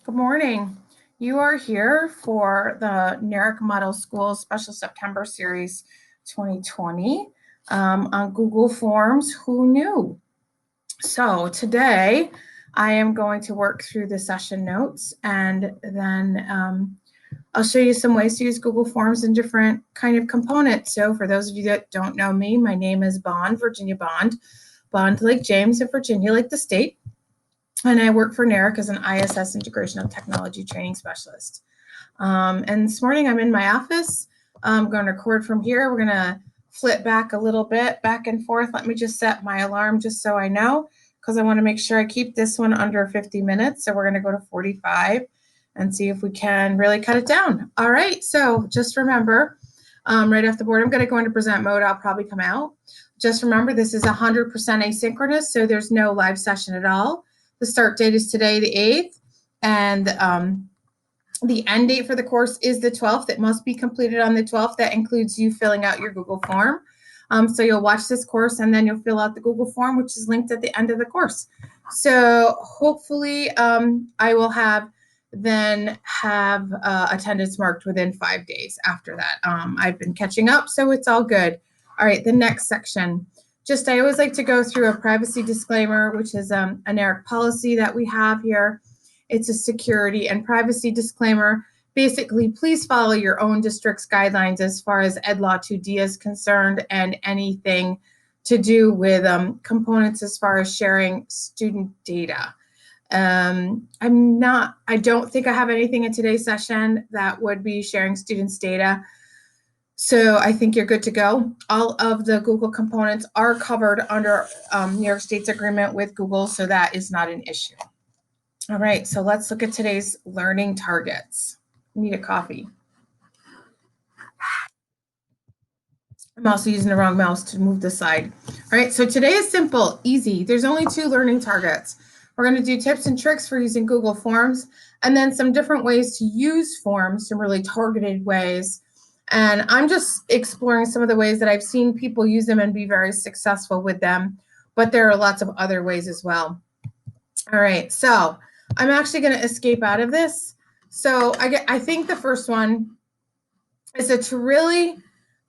Good morning. You are here for the NERIC Model School Special September Series 2020 on Google Forms. Who knew? So today I am going to work through the session notes, and then I'll show you some ways to use Google Forms in different kind of components. So for those of you that don't know me, my name is Bond, Virginia Bond. Bond like James and Virginia like the state. And I work for NERIC as an ISS Integration of Technology Training Specialist. And this morning I'm in my office. I'm going to record from here. We're going to flip back a little bit, back and forth. Let me just set my alarm just so I know, because I want to make sure I keep this one under 50 minutes. So we're going to go to 45 and see if we can really cut it down. All right, so just remember, right off the board, I'm going to go into present mode. I'll probably come out. Just remember, this is 100% asynchronous, so there's no live session at all. The start date is today, the 8th, and the end date for the course is the 12th. It must be completed on the 12th. That includes you filling out your Google form. So you'll watch this course and then you'll fill out the Google form, which is linked at the end of the course. So hopefully I will have attendance marked within 5 days after that. I've been catching up, so it's all good. All right, the next section. I always like to go through a privacy disclaimer, which is a NERIC policy that we have here. It's a security and privacy disclaimer. Basically, please follow your own district's guidelines as far as Ed Law 2D is concerned, and anything to do with components as far as sharing student data. I don't think I have anything in today's session that would be sharing students' data. So I think you're good to go. All of the Google components are covered under New York State's agreement with Google, so that is not an issue. All right, so let's look at today's learning targets. I need a coffee. I'm also using the wrong mouse to move this side. All right, so today is simple, easy. There's only 2 learning targets. We're going to do tips and tricks for using Google Forms, and then some different ways to use forms, some really targeted ways. And I'm just exploring some of the ways that I've seen people use them and be very successful with them, but there are lots of other ways as well. All right, so I'm actually going to escape out of this. So I think the first one is to really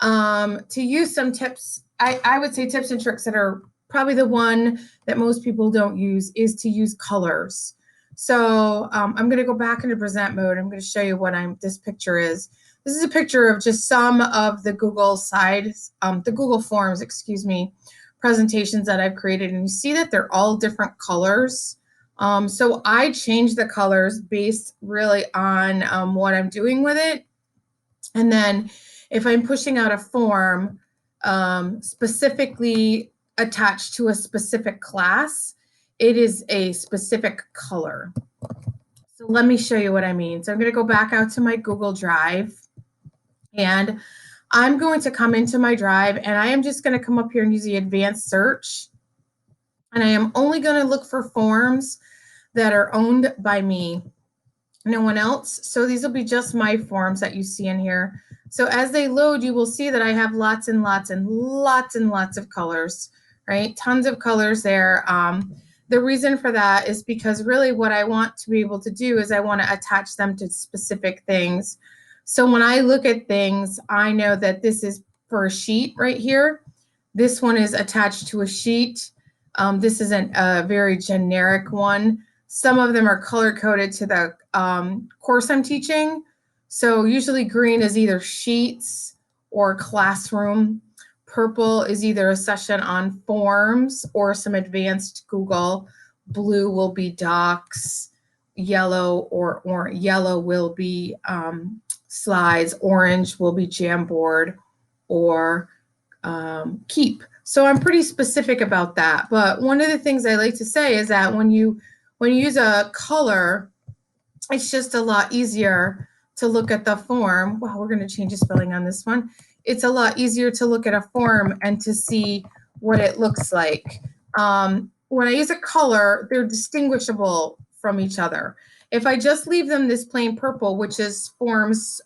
to use some tips. I would say tips and tricks that are probably the one that most people don't use is to use colors. So I'm going to go back into present mode. I'm going to show you what this picture is. This is a picture of just some of the Google Forms, presentations that I've created. And you see that they're all different colors. So I change the colors based really on what I'm doing with it. And then if I'm pushing out a form specifically attached to a specific class, it is a specific color. So let me show you what I mean. So I'm going to go back out to my Google Drive, and I'm going to come into my Drive, and I am just going to come up here and use the advanced search. And I am only going to look for forms that are owned by me, no one else. So these will be just my forms that you see in here. So as they load, you will see that I have lots and lots and lots and lots of colors, right? Tons of colors there. The reason for that is because really what I want to be able to do is I want to attach them to specific things. So when I look at things, I know that this is for a sheet right here. This one is attached to a sheet. This is a very generic one. Some of them are color-coded to the course I'm teaching. So usually green is either sheets or classroom. Purple is either a session on forms or some advanced Google. Blue will be docs. Yellow yellow will be slides. Orange will be Jamboard or Keep. So I'm pretty specific about that. But one of the things I like to say is that when you use a color, it's just a lot easier to look at the form. Wow, we're going to change the spelling on this one. It's a lot easier to look at a form and to see what it looks like. When I use a color, they're distinguishable from each other. If I just leave them this plain purple, which is forms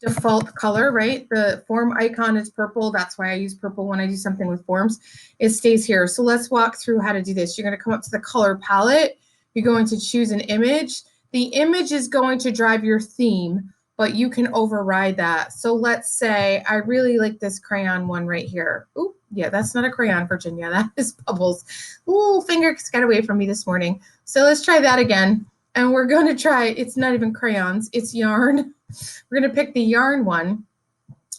default color, right? The form icon is purple. That's why I use purple when I do something with forms. It stays here. So let's walk through how to do this. You're going to come up to the color palette. you're going to choose an image. The image is going to drive your theme, but you can override that. So let's say I really like this crayon one right here. Ooh, yeah, that's not a crayon, Virginia. That is bubbles. Ooh, fingers got away from me this morning. So let's try that again. And we're going to try, it's not even crayons, it's yarn. We're going to pick the yarn one.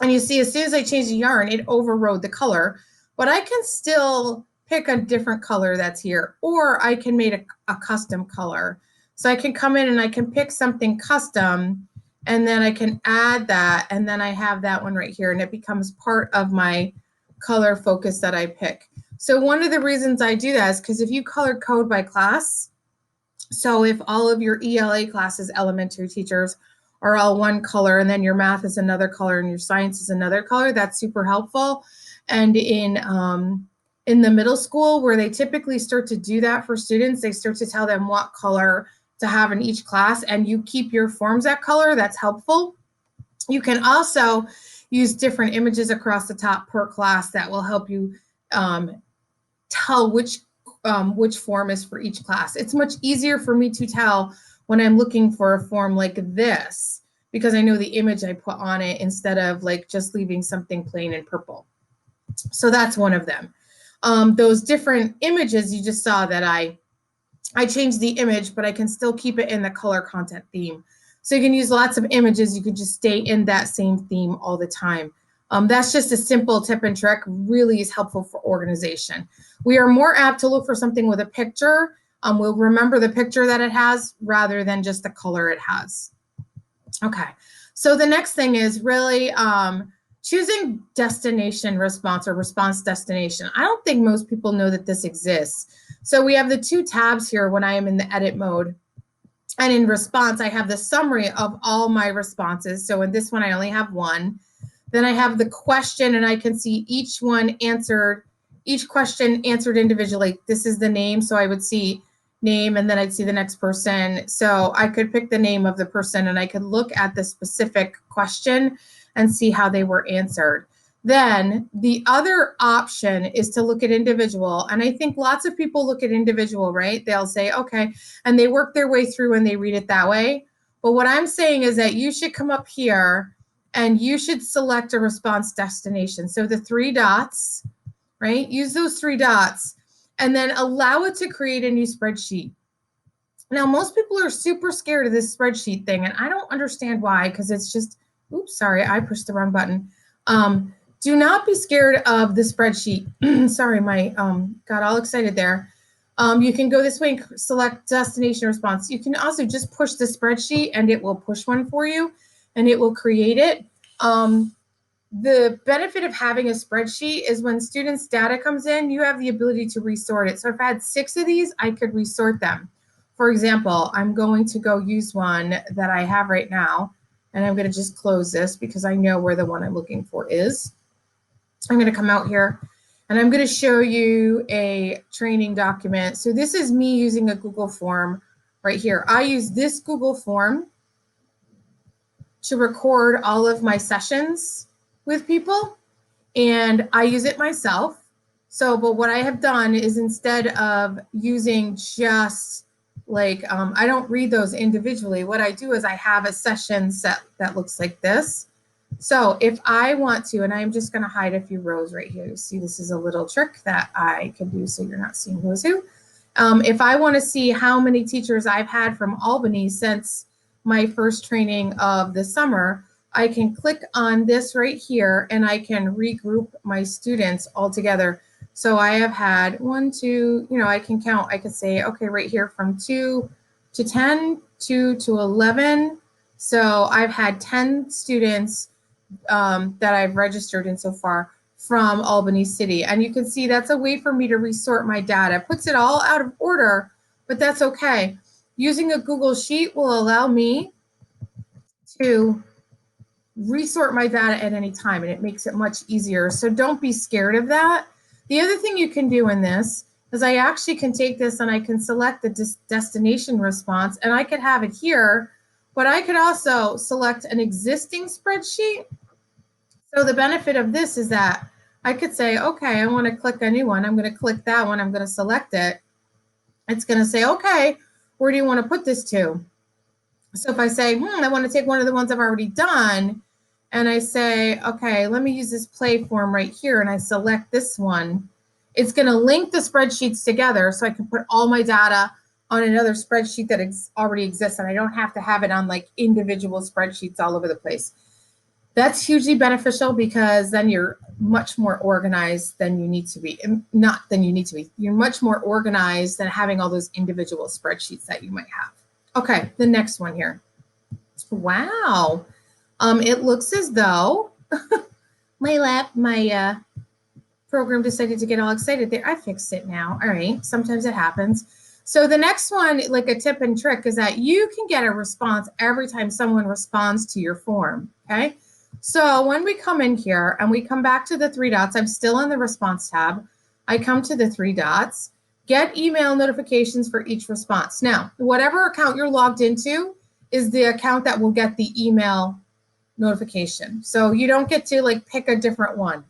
And you see, as soon as I change the yarn, it overrode the color. But I can still pick a different color that's here, or I can make a custom color. So I can come in and I can pick something custom, and then I can add that, and then I have that one right here, and it becomes part of my color focus that I pick. So one of the reasons I do that is because if you color code by class, so if all of your ELA classes, elementary teachers, are all one color, and then your math is another color and your science is another color, that's super helpful. And in the middle school, where they typically start to do that for students, they start to tell them what color to have in each class, and you keep your forms that color, that's helpful. You can also use different images across the top per class that will help you tell which form is for each class. It's much easier for me to tell when I'm looking for a form like this, because I know the image I put on it instead of like just leaving something plain in purple. So that's one of them. Those different images you just saw that I changed the image, but I can still keep it in the color content theme. So you can use lots of images. You could just stay in that same theme all the time. That's just a simple tip and trick, really is helpful for organization. We are more apt to look for something with a picture. We'll remember the picture that it has rather than just the color it has. Okay, so the next thing is really choosing destination response or response destination. I don't think most people know that this exists. So we have the two tabs here when I am in the edit mode. And in response, I have the summary of all my responses. So in this one, I only have one. Then I have the question, and I can see each one answered, each question answered individually. This is the name, so I would see name, and then I'd see the next person. So I could pick the name of the person, and I could look at the specific question and see how they were answered. Then the other option is to look at individual. And I think lots of people look at individual, right? They'll say, okay, and they work their way through and they read it that way. But what I'm saying is that you should come up here and you should select a response destination. So the three dots, right? Use those three dots and then allow it to create a new spreadsheet. Now, most people are super scared of this spreadsheet thing, and I don't understand why, because it's just, oops, sorry, I pushed the wrong button. Do not be scared of the spreadsheet. Sorry, my got all excited there. You can go this way and select destination response. You can also just push the spreadsheet and it will push one for you and it will create it. The benefit of having a spreadsheet is when students' data comes in, you have the ability to resort it. So if I had 6 of these, I could resort them. For example, I'm going to go use one that I have right now, and I'm going to just close this because I know where the one I'm looking for is. I'm going to come out here and I'm going to show you a training document. So this is me using a Google form right here. I use this Google form to record all of my sessions with people, and I use it myself. So, but what I have done is instead of using just like, I don't read those individually. What I do is I have a session set that looks like this. So if I want to, and I'm just going to hide a few rows right here. You see, this is a little trick that I can do so you're not seeing who is who. If I want to see how many teachers I've had from Albany since my first training of the summer, I can click on this right here and I can regroup my students all together. So I have had 1, 2, I can count. I could say, okay, right here from 2 to 10, 2 to 11. So I've had 10 students that I've registered in so far from Albany City. And you can see that's a way for me to resort my data. It puts it all out of order, but that's okay. Using a Google Sheet will allow me to resort my data at any time, and it makes it much easier. So don't be scared of that. The other thing you can do in this is I actually can take this and I can select the destination response, and I could have it here, but I could also select an existing spreadsheet. So the benefit of this is that I could say, okay, I want to click a new one. I'm going to click that one. I'm going to select it. It's going to say, okay, where do you want to put this to? So if I say, I want to take one of the ones I've already done, and I say, okay, let me use this play form right here, and I select this one, it's going to link the spreadsheets together so I can put all my data on another spreadsheet that already exists, and I don't have to have it on like individual spreadsheets all over the place. That's hugely beneficial because then you're much more organized than you need to be. Not than you need to be. You're much more organized than having all those individual spreadsheets that you might have. Okay, the next one here. Wow. It looks as though my program decided to get all excited there. I fixed it now. All right, sometimes it happens. So the next one, like a tip and trick, is that you can get a response every time someone responds to your form, okay? So when we come in here and we come back to the three dots, I'm still in the response tab. I come to the three dots, get email notifications for each response. Now, whatever account you're logged into is the account that will get the email notification. So you don't get to like pick a different one.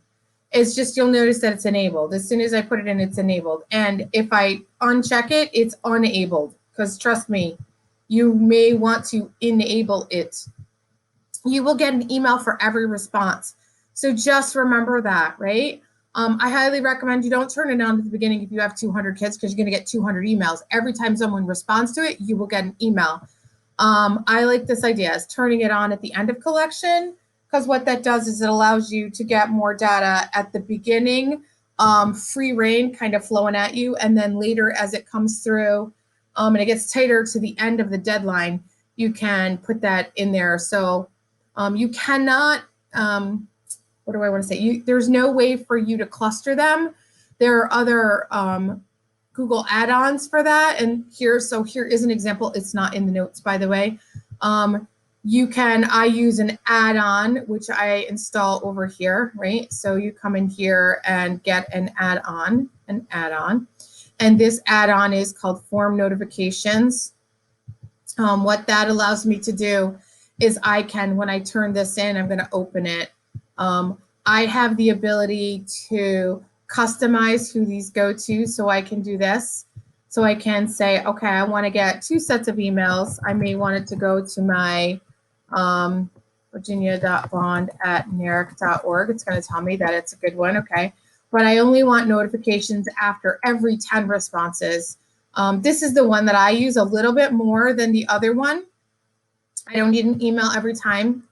It's just, you'll notice that it's enabled. As soon as I put it in, it's enabled. And if I uncheck it, it's unenabled. Because trust me, you may want to enable it. You will get an email for every response. So just remember that, right? I highly recommend you don't turn it on at the beginning if you have 200 kids, because you're going to get 200 emails. Every time someone responds to it, you will get an email. I like this idea is turning it on at the end of collection, because what that does is it allows you to get more data at the beginning, free reign kind of flowing at you, and then later as it comes through and it gets tighter to the end of the deadline, you can put that in there. So you cannot, what do I want to say? There's no way for you to cluster them. There are other Google add-ons for that. And here is an example. It's not in the notes, by the way. I use an add-on, which I install over here, right? So you come in here and get an add-on. And this add-on is called Form Notifications. What that allows me to do is when I turn this in, I'm going to open it. I have the ability to customize who these go to, so I can do this. So I can say, okay, I want to get 2 sets of emails. I may want it to go to my virginia.bond@neric.org. It's going to tell me that it's a good one, okay. But I only want notifications after every 10 responses. This is the one that I use a little bit more than the other one. I don't need an email every time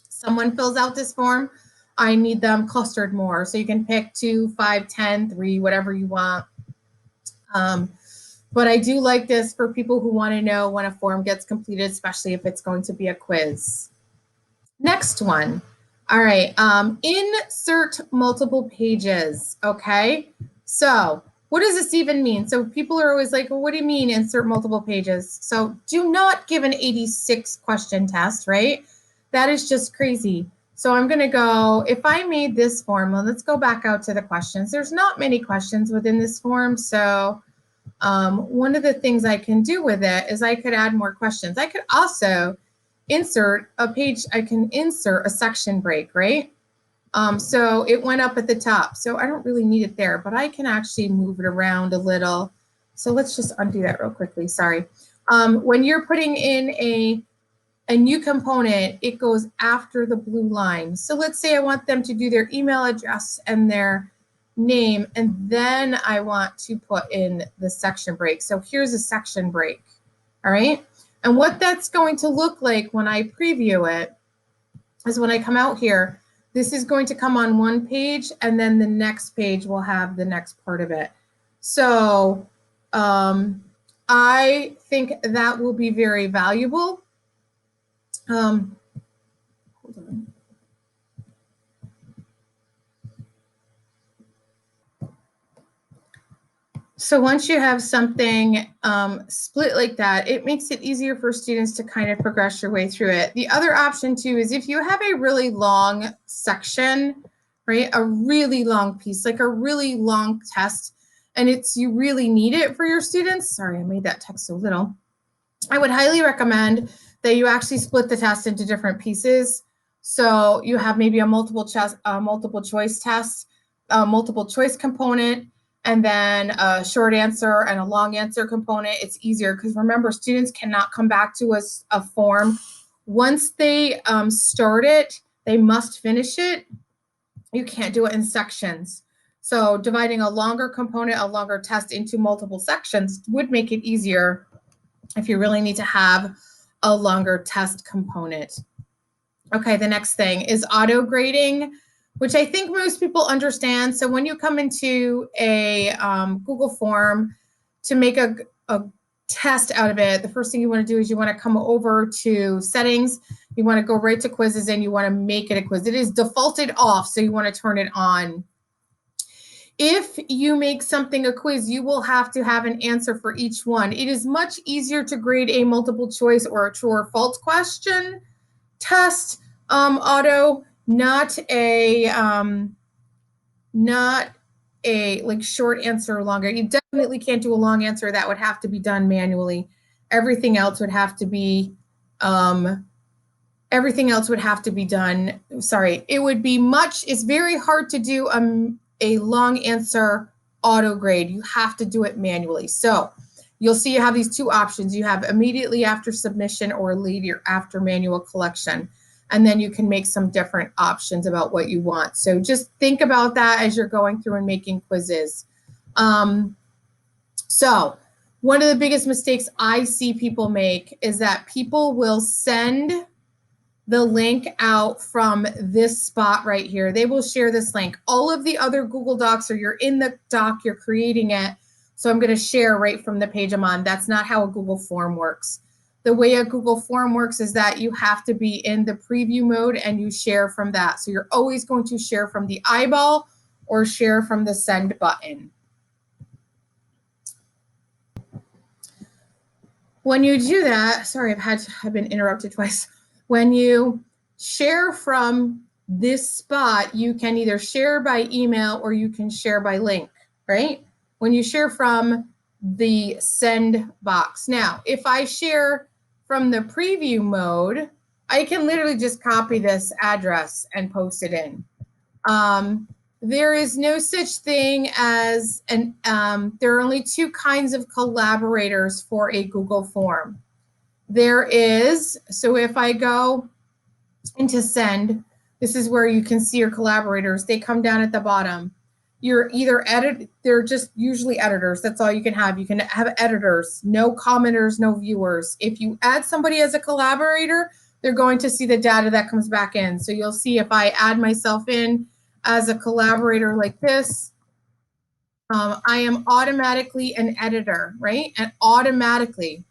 someone fills out this form. I need them clustered more. So you can pick 2, 5, 10, 3, whatever you want. But I do like this for people who want to know when a form gets completed, especially if it's going to be a quiz. Next one. All right. Insert multiple pages. Okay. So what does this even mean? So people are always like, well, what do you mean insert multiple pages? So do not give an 86 question test, right? That is just crazy. So I'm going to go, if I made this form, well, let's go back out to the questions. There's not many questions within this form. So one of the things I can do with it is I could add more questions. I could also insert a page. I can insert a section break, right? So it went up at the top. So I don't really need it there, but I can actually move it around a little. So let's just undo that real quickly. Sorry. When you're putting in a new component, it goes after the blue line. So let's say I want them to do their email address and their name, and then I want to put in the section break. So here's a section break, all right? And what that's going to look like when I preview it is when I come out here, this is going to come on one page, and then the next page will have the next part of it. So I think that will be very valuable. Hold on. So once you have something split like that, it makes it easier for students to kind of progress your way through it. The other option too is if you have a really long section, right, a really long piece, like a really long test, and you really need it for your students. Sorry, I made that text so little. I would highly recommend that you actually split the test into different pieces. So you have maybe a multiple choice test, a multiple choice component, and then a short answer and a long answer component, it's easier because remember, students cannot come back to a form. Once they start it, they must finish it. You can't do it in sections. So dividing a longer component, a longer test into multiple sections would make it easier if you really need to have a longer test component. Okay, the next thing is auto grading, which I think most people understand. So when you come into a Google form to make a test out of it, the first thing you want to do is you want to come over to settings. You want to go right to quizzes and you want to make it a quiz. It is defaulted off, so you want to turn it on. If you make something a quiz, you will have to have an answer for each one. It is much easier to grade a multiple choice or a true or false question test auto, not a like short answer or longer. You definitely can't do a long answer. That would have to be done manually. Everything else would have to be done. Sorry, it would be it's very hard to do a long answer auto grade. You have to do it manually. So you'll see you have these two options. You have immediately after submission or later after manual collection. And then you can make some different options about what you want. So just think about that as you're going through and making quizzes. So one of the biggest mistakes I see people make is that people will send the link out from this spot right here. They will share this link. All of the other Google Docs, or you're in the doc, you're creating it. So I'm going to share right from the page I'm on. That's not how a Google form works. The way a Google form works is that you have to be in the preview mode and you share from that. So you're always going to share from the eyeball or share from the send button. When you do that, sorry, I've been interrupted twice. When you share from this spot, you can either share by email or you can share by link, right? When you share from the send box. Now, if I share from the preview mode, I can literally just copy this address and post it in. There is no such thing as there are only two kinds of collaborators for a Google form. There is, so if I go into send, this is where you can see your collaborators. They come down at the bottom. You're either they're just usually editors. That's all you can have. You can have editors, no commenters, no viewers. If you add somebody as a collaborator, they're going to see the data that comes back in. So you'll see if I add myself in as a collaborator like this, I am automatically an editor, right? And automatically,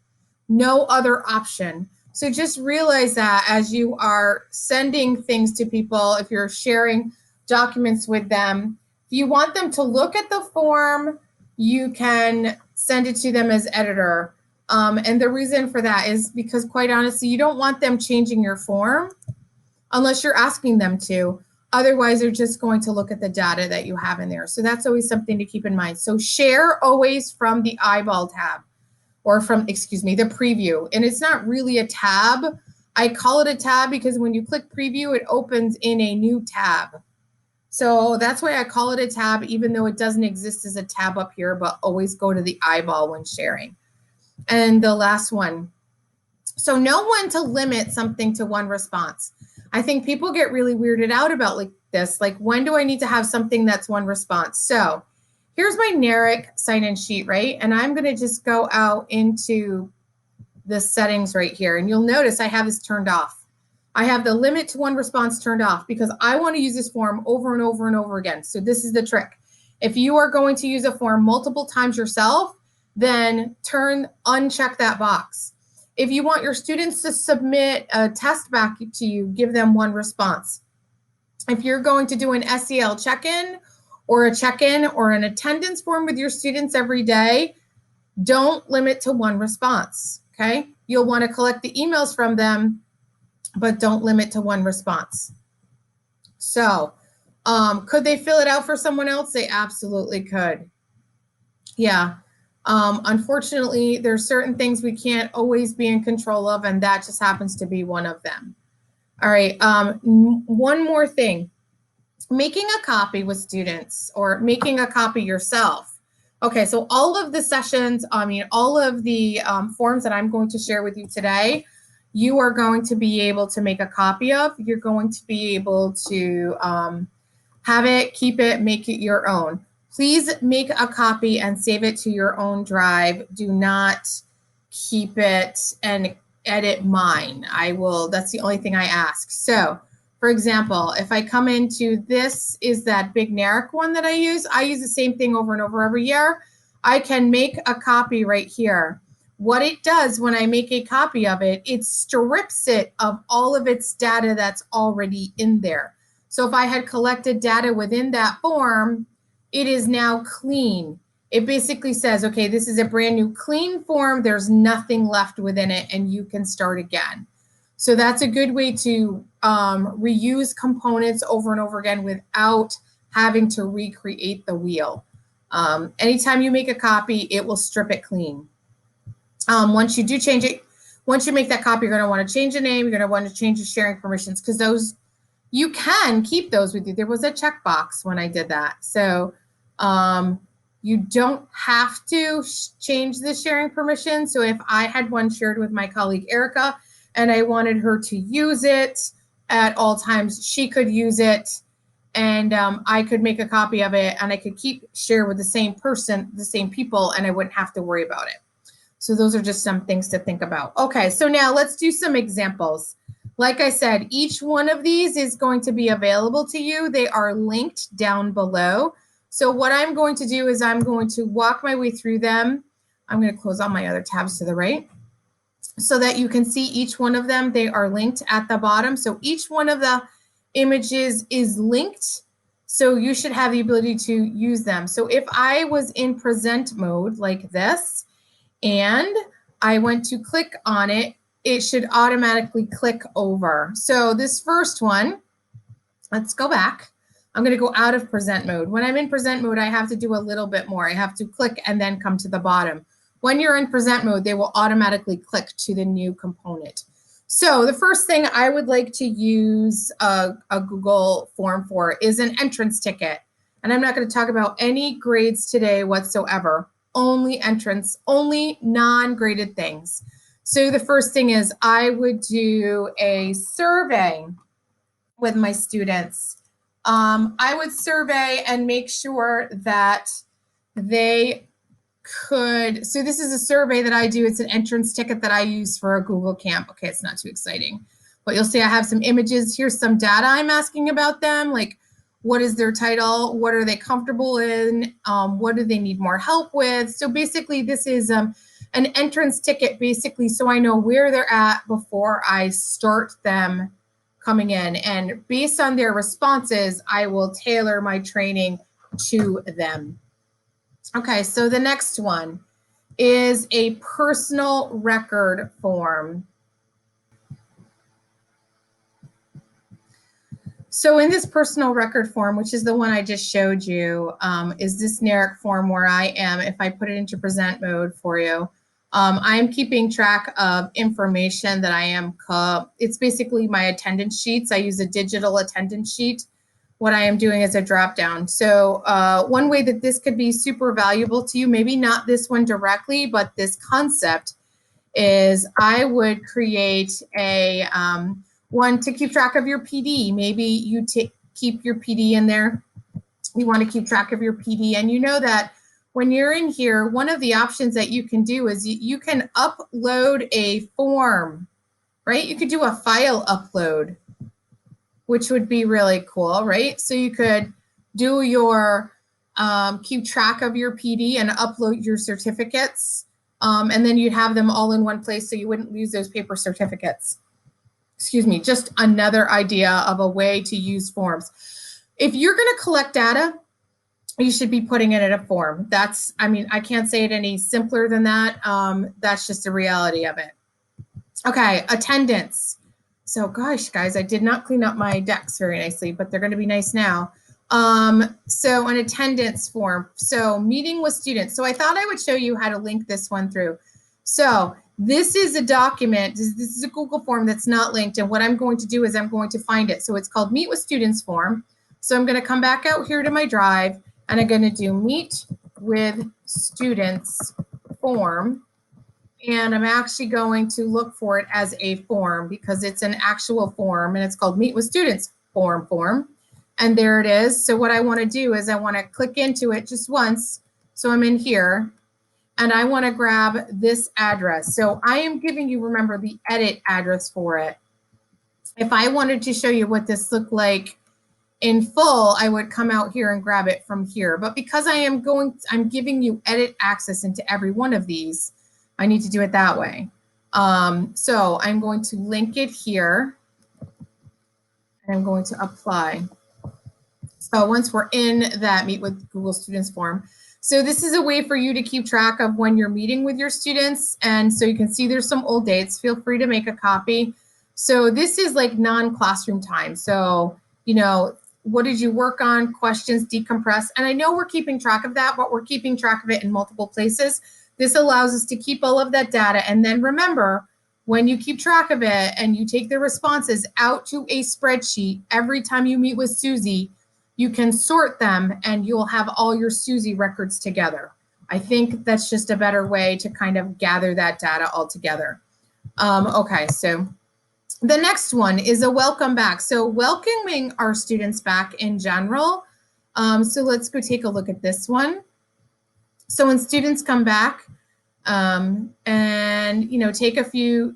no other option. So just realize that as you are sending things to people, if you're sharing documents with them, if you want them to look at the form, you can send it to them as editor. And the reason for that is because, quite honestly, you don't want them changing your form unless you're asking them to. Otherwise, they're just going to look at the data that you have in there. So that's always something to keep in mind. So share always from the eyeball tab, or from, excuse me, the preview. And it's not really a tab. I call it a tab because when you click preview, it opens in a new tab. So that's why I call it a tab, even though it doesn't exist as a tab up here, but always go to the eyeball when sharing. And the last one. So know when to limit something to one response. I think people get really weirded out about like this. Like, when do I need to have something that's one response? So here's my NERIC sign-in sheet, right? And I'm going to just go out into the settings right here. And you'll notice I have this turned off. I have the limit to one response turned off because I want to use this form over and over and over again. So this is the trick. If you are going to use a form multiple times yourself, then uncheck that box. If you want your students to submit a test back to you, give them one response. If you're going to do an SEL check-in or a check-in or an attendance form with your students every day, don't limit to one response, okay? You'll want to collect the emails from them, but don't limit to one response. So could they fill it out for someone else? They absolutely could. Yeah. Unfortunately, there's certain things we can't always be in control of, and that just happens to be one of them. All right. One more thing. Making a copy with students or making a copy yourself. Okay, so all of the sessions, all of the forms that I'm going to share with you today, you are going to be able to make a copy of. You're going to be able to have it, keep it, make it your own. Please make a copy and save it to your own drive. Do not keep it and edit mine. That's the only thing I ask. So, for example, if I come into this is that big NERIC one that I use the same thing over and over every year. I can make a copy right here. What it does when I make a copy of it, it strips it of all of its data that's already in there. So if I had collected data within that form, it is now clean. It basically says, okay, this is a brand new clean form. There's nothing left within it and you can start again. So that's a good way to reuse components over and over again without having to recreate the wheel. Anytime you make a copy, it will strip it clean. Once you do change it, once you make that copy, you're going to want to change the name. You're going to want to change the sharing permissions because those, you can keep those with you. There was a checkbox when I did that. So you don't have to change the sharing permission. So if I had one shared with my colleague Erica and I wanted her to use it at all times, she could use it and I could make a copy of it and I could share with the same person, the same people, and I wouldn't have to worry about it. So those are just some things to think about. Okay, so now let's do some examples. Like I said, each one of these is going to be available to you. They are linked down below. So what I'm going to do is I'm going to walk my way through them. I'm going to close all my other tabs to the right so that you can see each one of them. They are linked at the bottom. So each one of the images is linked. So you should have the ability to use them. So if I was in present mode like this, and I went to click on it, it should automatically click over. So this first one, let's go back. I'm going to go out of present mode. When I'm in present mode, I have to do a little bit more. I have to click and then come to the bottom. When you're in present mode, they will automatically click to the new component. So the first thing I would like to use a Google form for is an entrance ticket. And I'm not going to talk about any grades today whatsoever. Only entrance, only non-graded things. So the first thing is I would do a survey with my students. I would survey and make sure that they could, so this is a survey that I do. It's an entrance ticket that I use for a Google Camp. Okay, it's not too exciting, but you'll see I have some images. Here's some data I'm asking about them, like what is their title? What are they comfortable in? What do they need more help with? So basically this is an entrance ticket basically so I know where they're at before I start them coming in. And based on their responses, I will tailor my training to them. Okay, so the next one is a personal record form. So in this personal record form, which is the one I just showed you, is this NERIC form where I am, if I put it into present mode for you, I am keeping track of information that I am, it's basically my attendance sheets. I use a digital attendance sheet. What I am doing is a drop down. So one way that this could be super valuable to you, maybe not this one directly, but this concept is I would create a one to keep track of your PD. Maybe you keep your PD in there. You want to keep track of your PD. And you know that when you're in here, one of the options that you can do is you can upload a form, right? You could do a file upload, which would be really cool, right? So you could do your, keep track of your PD and upload your certificates. And then you'd have them all in one place so you wouldn't lose those paper certificates. Excuse me, just another idea of a way to use forms. If you're going to collect data, you should be putting it in a form. That's, I mean, I can't say it any simpler than that. That's just the reality of it. Okay, attendance. So gosh, guys, I did not clean up my decks very nicely, but they're going to be nice now. So an attendance form. So meeting with students. So I thought I would show you how to link this one through. So this is a document. This is a Google form that's not linked. And what I'm going to do is I'm going to find it. So it's called Meet with Students form. So I'm going to come back out here to my drive and I'm going to do Meet with students form. And I'm actually going to look for it as a form because it's an actual form and it's called Meet with Students form. And there it is. So what I want to do is I want to click into it just once. So I'm in here and I want to grab this address. So I am giving you, remember, the edit address for it. If I wanted to show you what this looked like in full, I would come out here and grab it from here. But because I'm giving you edit access into every one of these, I need to do it that way. So I'm going to link it here and I'm going to apply. So once we're in that Meet with Google Students form, so this is a way for you to keep track of when you're meeting with your students. And so you can see there's some old dates. Feel free to make a copy. So this is like non-classroom time. So, you know, what did you work on? Questions, decompress. And I know we're keeping track of that, but we're keeping track of it in multiple places. This allows us to keep all of that data. And then remember, when you keep track of it and you take the responses out to a spreadsheet, every time you meet with Susie, you can sort them and you'll have all your Susie records together. I think that's just a better way to kind of gather that data all together. Okay, so the next one is a welcome back. So welcoming our students back in general. So let's go take a look at this one. So when students come back and, you know, take a few,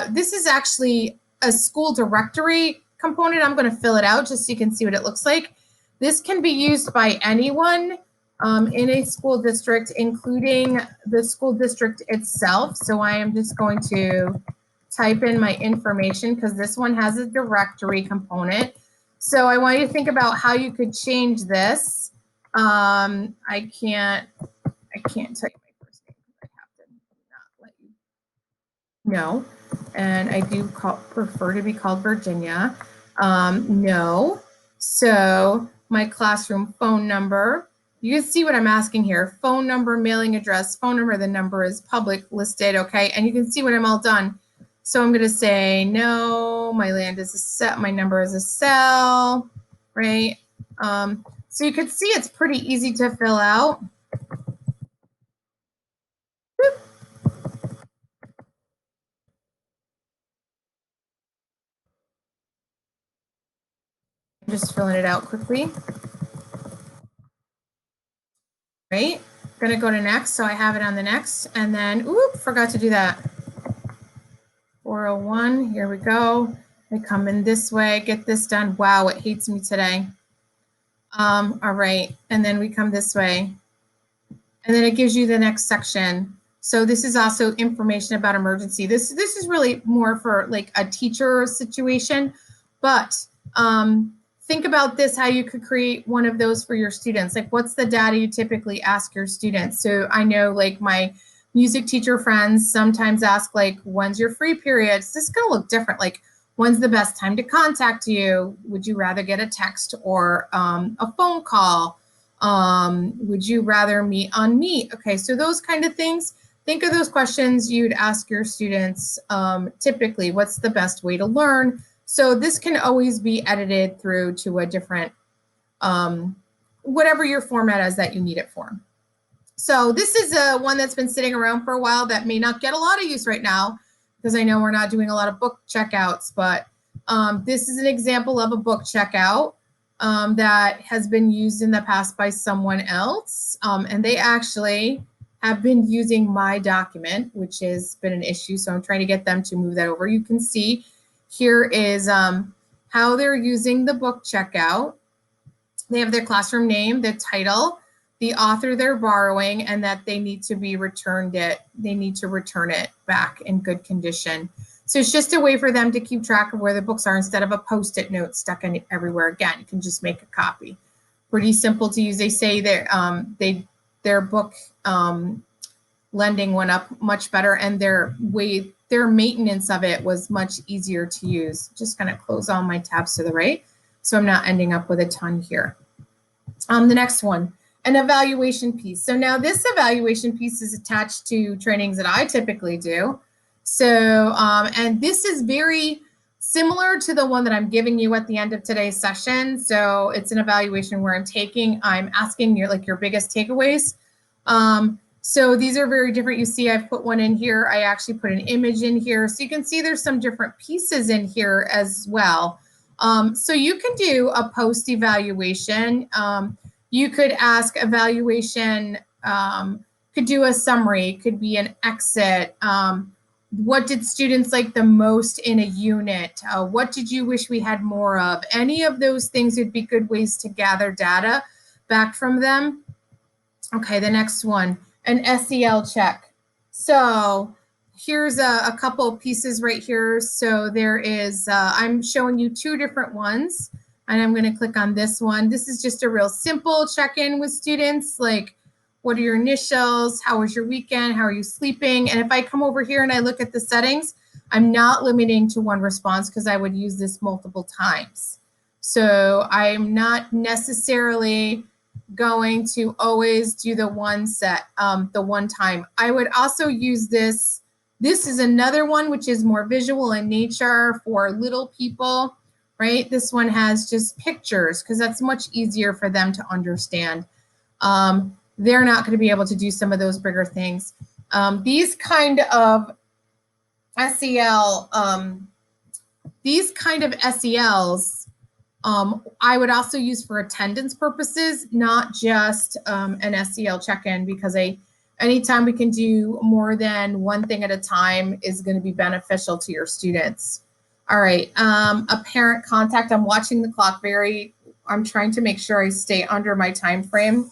this is actually a school directory component. I'm going to fill it out just so you can see what it looks like. This can be used by anyone in a school district, including the school district itself. So I am just going to type in my information because this one has a directory component. So I want you to think about how you could change this. I can't tell you my first name because I have to not let you know. And I do prefer to be called Virginia. No. So my classroom phone number, you can see what I'm asking here. Phone number, mailing address, phone number, the number is public listed, okay? And you can see when I'm all done. So I'm going to say, no, my land is a set, my number is a cell, right? So you can see it's pretty easy to fill out. I'm just filling it out quickly. Right? Gonna go to next, so I have it on the next, and then, oop, forgot to do that. 401, here we go. I come in this way, get this done. Wow, it hates me today. All right, and then we come this way. And then it gives you the next section. So this is also information about emergency. This is really more for like a teacher situation, but think about this, how you could create one of those for your students. Like what's the data you typically ask your students? So I know like my music teacher friends sometimes ask like, when's your free periods? This is gonna look different. Like when's the best time to contact you? Would you rather get a text or a phone call? Would you rather meet on Meet? Okay, so those kind of things. Think of those questions you'd ask your students typically. What's the best way to learn? So this can always be edited through to a different, whatever your format is that you need it for. So this is one that's been sitting around for a while that may not get a lot of use right now because I know we're not doing a lot of book checkouts, but this is an example of a book checkout that has been used in the past by someone else. And they actually have been using my document, which has been an issue. So I'm trying to get them to move that over. You can see here is how they're using the book checkout. They have their classroom name, the title, the author they're borrowing, and that they need to be returned it. They need to return it back in good condition. So it's just a way for them to keep track of where the books are instead of a Post-it note stuck in everywhere. Again, you can just make a copy. Pretty simple to use. They say their book lending went up much better, and their maintenance of it was much easier to use. Just going to close all my tabs to the right, so I'm not ending up with a ton here. The next one, an evaluation piece. So now this evaluation piece is attached to trainings that I typically do. So, and this is very similar to the one that I'm giving you at the end of today's session. So it's an evaluation where I'm asking your biggest takeaways. So these are very different. You see, I've put one in here. I actually put an image in here. So you can see there's some different pieces in here as well. So you can do a post evaluation. You could ask evaluation, could do a summary, could be an exit. What did students like the most in a unit? What did you wish we had more of? Any of those things would be good ways to gather data back from them. Okay, the next one, an SEL check. So here's a couple of pieces right here. So there is, I'm showing you two different ones, and I'm going to click on this one. This is just a real simple check-in with students, like what are your initials? How was your weekend? How are you sleeping? And if I come over here and I look at the settings, I'm not limiting to one response because I would use this multiple times. So I'm not necessarily going to always do the one set, the one time. I would also use this. This is another one which is more visual in nature for little people, right? This one has just pictures because that's much easier for them to understand. They're not going to be able to do some of those bigger things. These kind of SEL, SELs, I would also use for attendance purposes, not just an SEL check-in, because anytime we can do more than one thing at a time is going to be beneficial to your students. All right, a parent contact. I'm watching the clock I'm trying to make sure I stay under my time frame.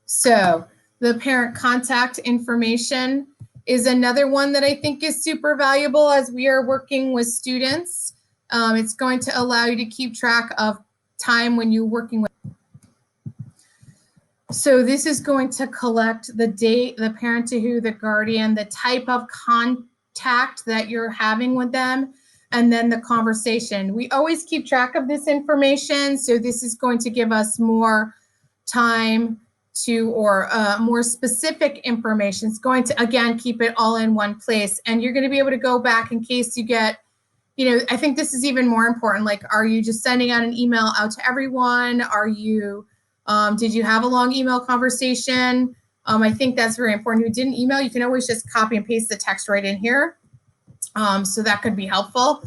So the parent contact information is another one that I think is super valuable as we are working with students. It's going to allow you to keep track of time when you're working with. So this is going to collect the date, the parent to who, the guardian, the type of contact that you're having with them, and then the conversation. We always keep track of this information. So this is going to give us more time to, or more specific information. It's going to, again, keep it all in one place. And you're going to be able to go back in case you get, I think this is even more important. Like, are you just sending out an email out to everyone? Are you, did you have a long email conversation? I think that's very important. Who didn't email, you can always just copy and paste the text right in here. So that could be helpful.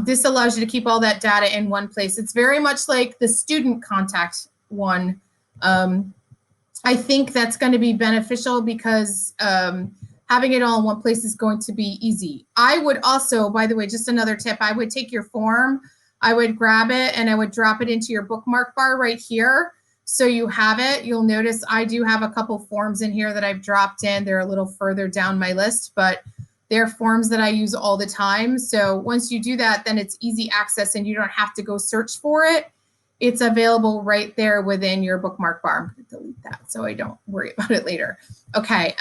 This allows you to keep all that data in one place. It's very much like the student contact one. I think that's going to be beneficial because having it all in one place is going to be easy. I would also, by the way, just another tip, I would take your form, I would grab it, and I would drop it into your bookmark bar right here. So you have it. You'll notice I do have a couple forms in here that I've dropped in. They're a little further down my list, but they're forms that I use all the time. So once you do that, then it's easy access and you don't have to go search for it. It's available right there within your bookmark bar. I'm going to delete that so I don't worry about it later. Okay,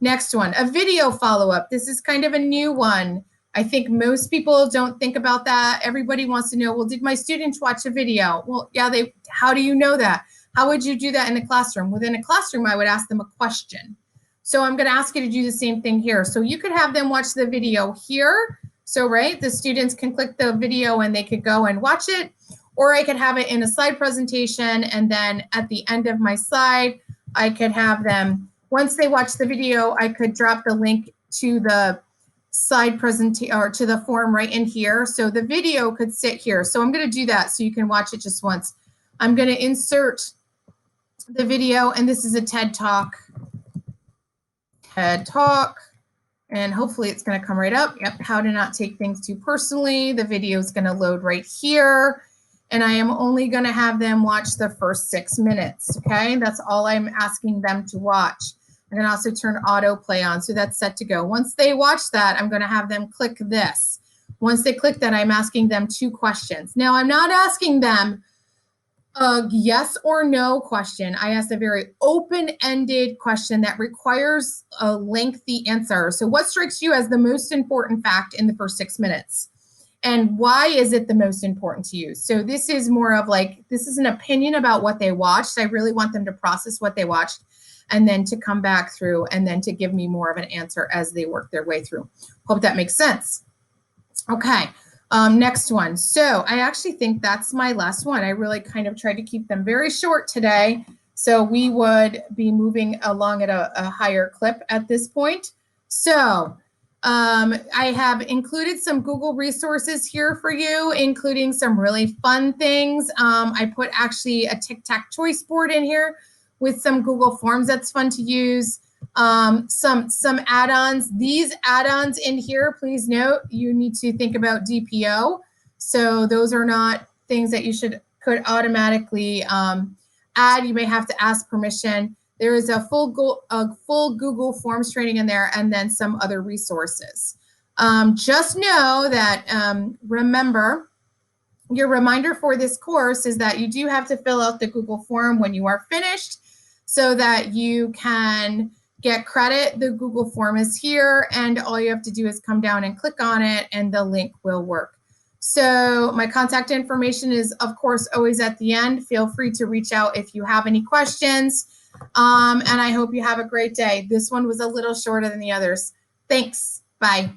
next one, a video follow-up. This is kind of a new one. I think most people don't think about that. Everybody wants to know, well, did my students watch a video? Well, yeah, how do you know that? How would you do that in a classroom? Within a classroom, I would ask them a question. So I'm going to ask you to do the same thing here. So you could have them watch the video here. So, right, the students can click the video and they could go and watch it. Or I could have it in a slide presentation, and then at the end of my slide, I could have them, once they watch the video, I could drop the link to the slide presentation or to the form right in here. So the video could sit here. So I'm going to do that so you can watch it just once. I'm going to insert the video, and this is a TED Talk. TED Talk. And hopefully it's going to come right up. Yep, how to not take things too personally. The video is going to load right here. And I am only going to have them watch the first 6 minutes, okay? That's all I'm asking them to watch. I'm going to also turn autoplay on, so that's set to go. Once they watch that, I'm going to have them click this. Once they click that, I'm asking them 2 questions. Now, I'm not asking them a yes or no question. I asked a very open-ended question that requires a lengthy answer. So what strikes you as the most important fact in the first 6 minutes? And why is it the most important to you? So this is more of like, this is an opinion about what they watched. I really want them to process what they watched and then to come back through and then to give me more of an answer as they work their way through. Hope that makes sense. Okay, next one. So I actually think that's my last one. I really kind of tried to keep them very short today. So we would be moving along at a higher clip at this point. So I have included some Google resources here for you, including some really fun things. I put actually a tic-tac-toe board in here with some Google Forms that's fun to use. Some add-ons. These add-ons in here, please note, you need to think about DPO. So those are not things that you could automatically add. You may have to ask permission. There is a full Google Forms training in there, and then some other resources. Just know that, remember, your reminder for this course is that you do have to fill out the Google form when you are finished so that you can get credit. The Google form is here, and all you have to do is come down and click on it, and the link will work. So my contact information is, of course, always at the end. Feel free to reach out if you have any questions. And I hope you have a great day. This one was a little shorter than the others. Thanks. Bye.